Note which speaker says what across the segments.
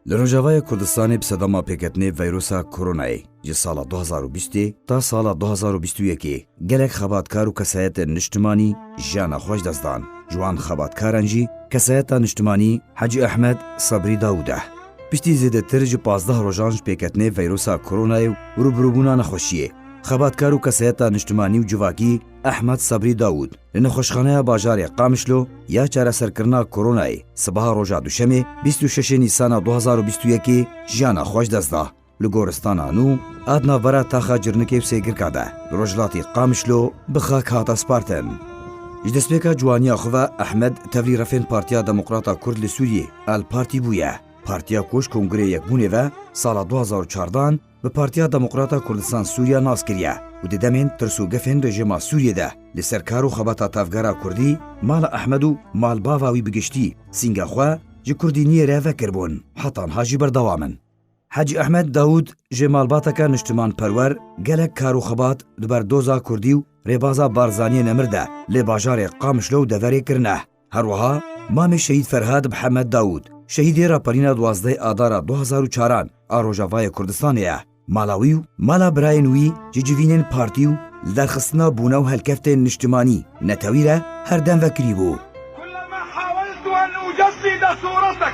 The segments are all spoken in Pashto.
Speaker 1: لروجاوای کردستان بسدما پیکتنی ویروسا کرونای جی سالا 2020 تا سالا 2021 گلک خباتکار و کسایت نشتمانی جانا خوش دزدان جوان خباتکاران جی کسایت نشتمانی حاجی احمد صبری داوده پشتی زیده ترج 15 روزانج پیکتنی ویروسا کرونای و روبروبونا نخوشیه خباتکار و کسایت نشتمانی و جواکی احمد صبری داود لنخوشخانه باجار قامشلو یا چاره سرکرنا کرونای صبح روزا دوشمه 26 نیسان 2021 جانا خوش دزدا لگورستان آنو ادنا ورا تاخا جرنکی بسیگر کاده روجلاتی قامشلو بخاک هاتا سپارتن جدسپیکا جوانی اخوه احمد تفلی رفین پارتیا دموکراتا کرد لسوریه الپارتی بویه پارتیا کوش کنگره یک بونه و سال 2014 به پارتیا دموکراتا کردستان سوریا ناز کریه و ددمین ترسوگفین رژیما سوریه ده لسرکار و خباتا تافگارا کردی مال احمد و مال باواوی بگشتی سینگا خواه جی کردینی ره کربون حتان هاجی بردوامن حاجی احمد داود جمال باتکا نشتمان پرور گلک کارو خبات دبر دوزا کردی و ریبازا بارزانی نمرده لی باجار قامشلو دوری کرنه هروها مام شهید فرهاد محمد داود شهیدی راپرین 12 آدار 2004 آروجاوای کردستانیه مالاویو مالا براینوی جیجوینین پارتیو لدرخستنا بونا و هلکفت نشتمانی نتویره هر دم وکریبو
Speaker 2: كلما حاولت أن أجسد صورتك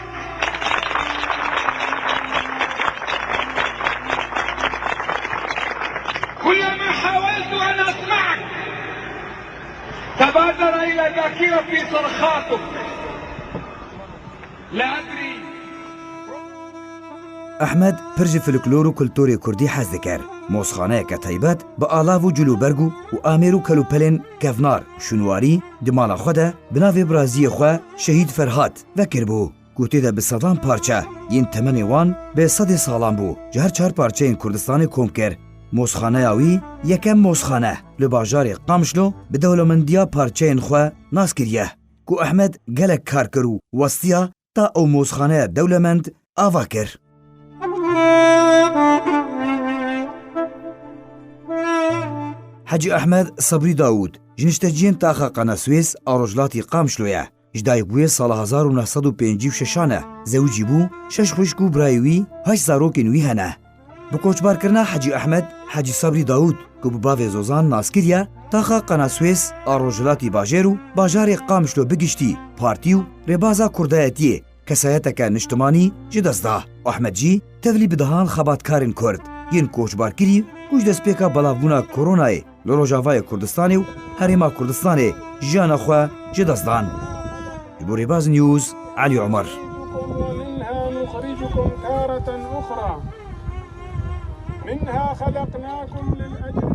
Speaker 2: كلما حاولت أن أسمعك تبادر إلى ذاكرتي صرخاتك لا أدري
Speaker 1: احمد پرج فلکلور و کلتوری کردی حز دکر موسخانه که تایبت با آلاو و جلوبرگو و آمیر و کلوپلین کفنار شنواری دمالا خوده بناوی برازی خواه شهید فرهاد وکر بو گوتی ده به صدام پارچه ین تمن وان به صد سالان بو جهر 4 پارچه این کردستان کوم کر موسخانه اوی یکم موسخانه لباجار قامشلو به دولمندیا پارچه این خواه ناس کریه کو احمد گلک کار کرو وستیا تا او موسخانه دولمند آوا کر حاجی احمد صبری داود جنشتجین تاخا قنا سویس آروجلاتی قامشلویه جدای بوی سال 1956 زوجی بو 6 خوشکو برایوی 8 زاروکی نوی هنه بکوچبار کرنا حاجی احمد حاجی صبری داود که بباوی زوزان ناسکریه تاخا قنا سویس آروجلاتی باجرو باجار قامشلو بگشتی پارتیو ربازا کردایتیه کسایتک نشتمانی جدزده احمد جی تفلی بدهان خباتکارن کرد ین کوچبار کری کوچ دسپیکا بلاوبونا کرونای لروجاوای کردستانی و هریما کردستانی جانا خواه جدزدان جبوری باز نیوز علی عمر
Speaker 3: ومنها نخرجكم تارة أخرى منها خلقناكم للأجل